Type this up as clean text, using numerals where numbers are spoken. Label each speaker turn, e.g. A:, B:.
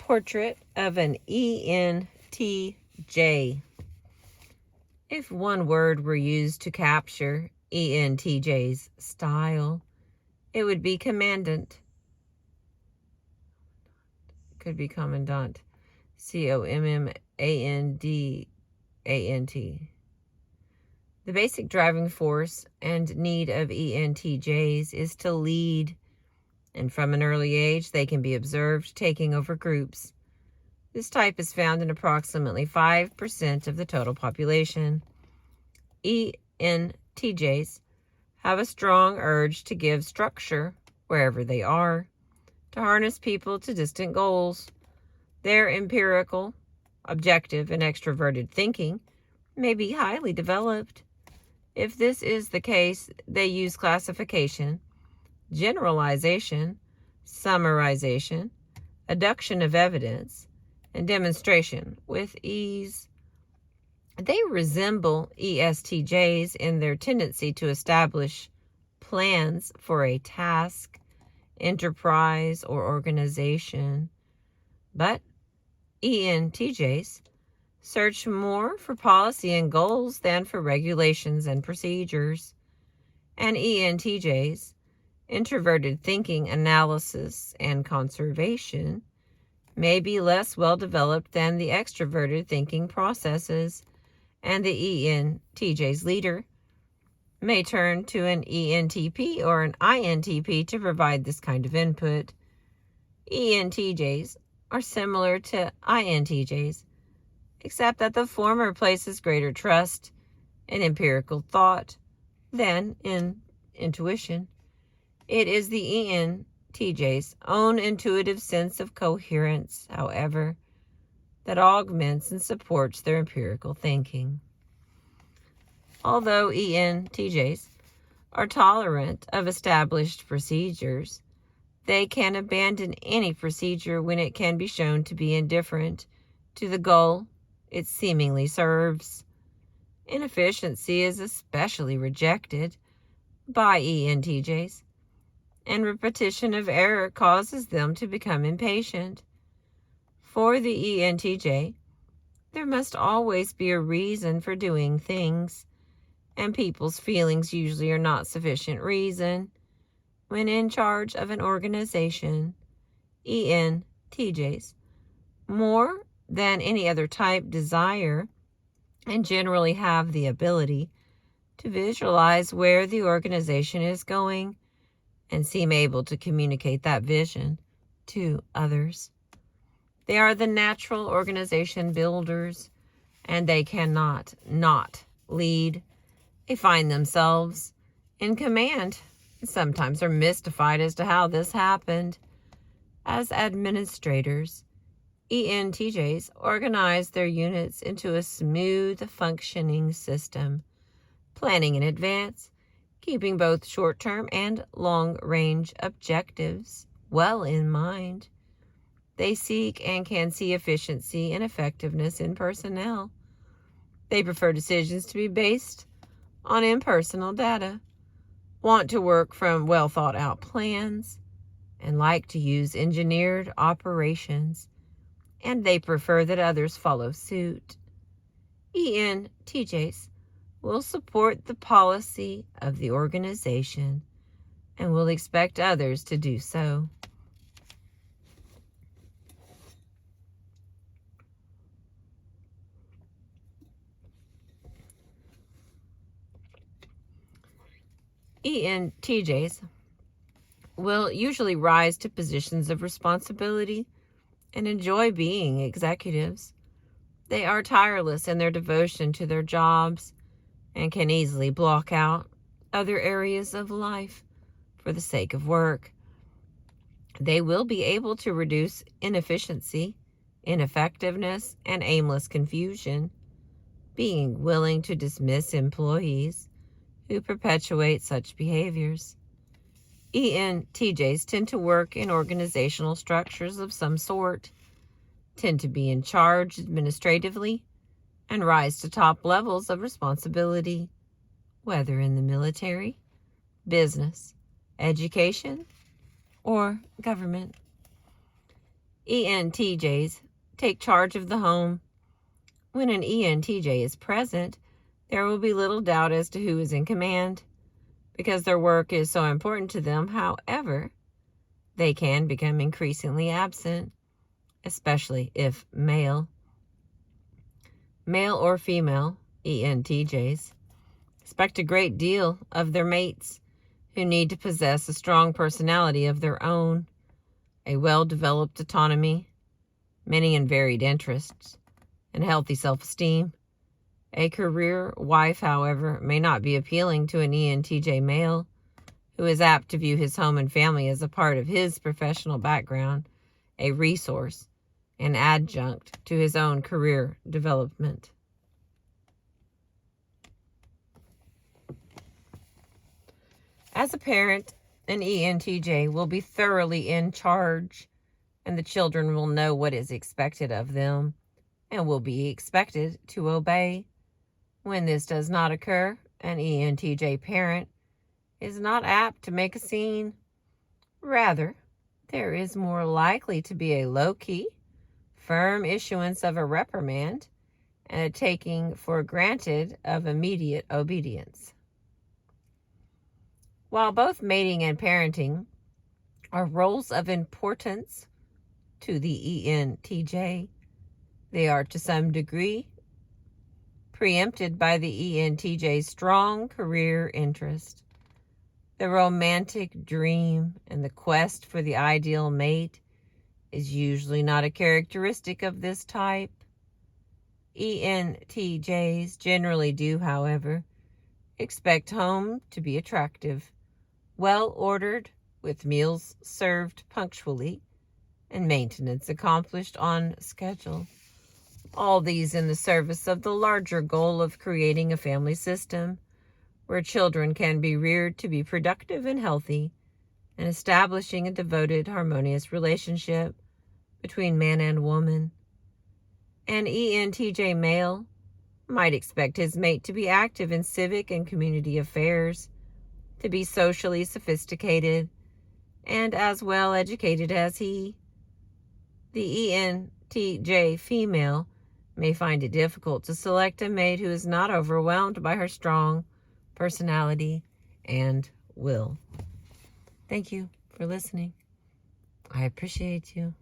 A: Portrait of an Entj. If one word were used to capture Entj's style, it would be commandant. Could be commandant. Commandant. The basic driving force and need of Entjs is to lead, and from an early age they can be observed taking over groups. This type is found in approximately 5% of the total population. Entjs have a strong urge to give structure wherever they are, to harness people to distant goals. Their empirical, objective, and extroverted thinking may be highly developed. If this is the case, they use classification, generalization, summarization, adduction of evidence, and demonstration with ease. They resemble ESTJs in their tendency to establish plans for a task, enterprise, or organization. But Entjs search more for policy and goals than for regulations and procedures. And Entjs, introverted thinking, analysis, and conservation, may be less well developed than the extroverted thinking processes, and the Entj's leader may turn to an ENTP or an INTP to provide this kind of input. Entjs are similar to INTJs, except that the former places greater trust in empirical thought than in intuition. It is the Entj's own intuitive sense of coherence, however, that augments and supports their empirical thinking. Although Entjs are tolerant of established procedures, they can abandon any procedure when it can be shown to be indifferent to the goal it seemingly serves. Inefficiency is especially rejected by Entjs, and repetition of error causes them to become impatient. For the Entj, there must always be a reason for doing things, and people's feelings usually are not sufficient reason. When in charge of an organization, Entjs, more than any other type, desire and generally have the ability to visualize where the organization is going and seem able to communicate that vision to others. They are the natural organization builders, and they cannot not lead. They find themselves in command, and sometimes are mystified as to how this happened. As administrators, Entjs organize their units into a smooth functioning system, planning in advance, keeping both short-term and long-range objectives well in mind. They seek and can see efficiency and effectiveness in personnel. They prefer decisions to be based on impersonal data, want to work from well-thought-out plans, and like to use engineered operations, and they prefer that others follow suit. Entjs will support the policy of the organization and will expect others to do so. Entjs will usually rise to positions of responsibility and enjoy being executives. They are tireless in their devotion to their jobs and can easily block out other areas of life for the sake of work. They will be able to reduce inefficiency, ineffectiveness, and aimless confusion, being willing to dismiss employees who perpetuate such behaviors. Entjs tend to work in organizational structures of some sort, tend to be in charge administratively, and rise to top levels of responsibility, whether in the military, business, education, or government. ENTJs take charge of the home. When an ENTJ is present, there will be little doubt as to who is in command, because their work is so important to them. However, they can become increasingly absent, especially if male. Male or female ENTJs expect a great deal of their mates, who need to possess a strong personality of their own, a well-developed autonomy, many and varied interests, and healthy self-esteem. A career wife, however, may not be appealing to an ENTJ male, who is apt to view his home and family as a part of his professional background, a resource, an adjunct to his own career development. As a parent, an ENTJ will be thoroughly in charge, and the children will know what is expected of them and will be expected to obey. When this does not occur, an ENTJ parent is not apt to make a scene. Rather, there is more likely to be a low-key, firm issuance of a reprimand and a taking for granted of immediate obedience. While both mating and parenting are roles of importance to the ENTJ, they are to some degree preempted by the ENTJ's strong career interest. The romantic dream and the quest for the ideal mate is usually not a characteristic of this type. ENTJs generally do, however, expect home to be attractive, well-ordered, with meals served punctually, and maintenance accomplished on schedule. All these in the service of the larger goal of creating a family system where children can be reared to be productive and healthy, and establishing a devoted, harmonious relationship between man and woman. An ENTJ male might expect his mate to be active in civic and community affairs, to be socially sophisticated, and as well educated as he. The ENTJ female may find it difficult to select a mate who is not overwhelmed by her strong personality and will. Thank you for listening. I appreciate you.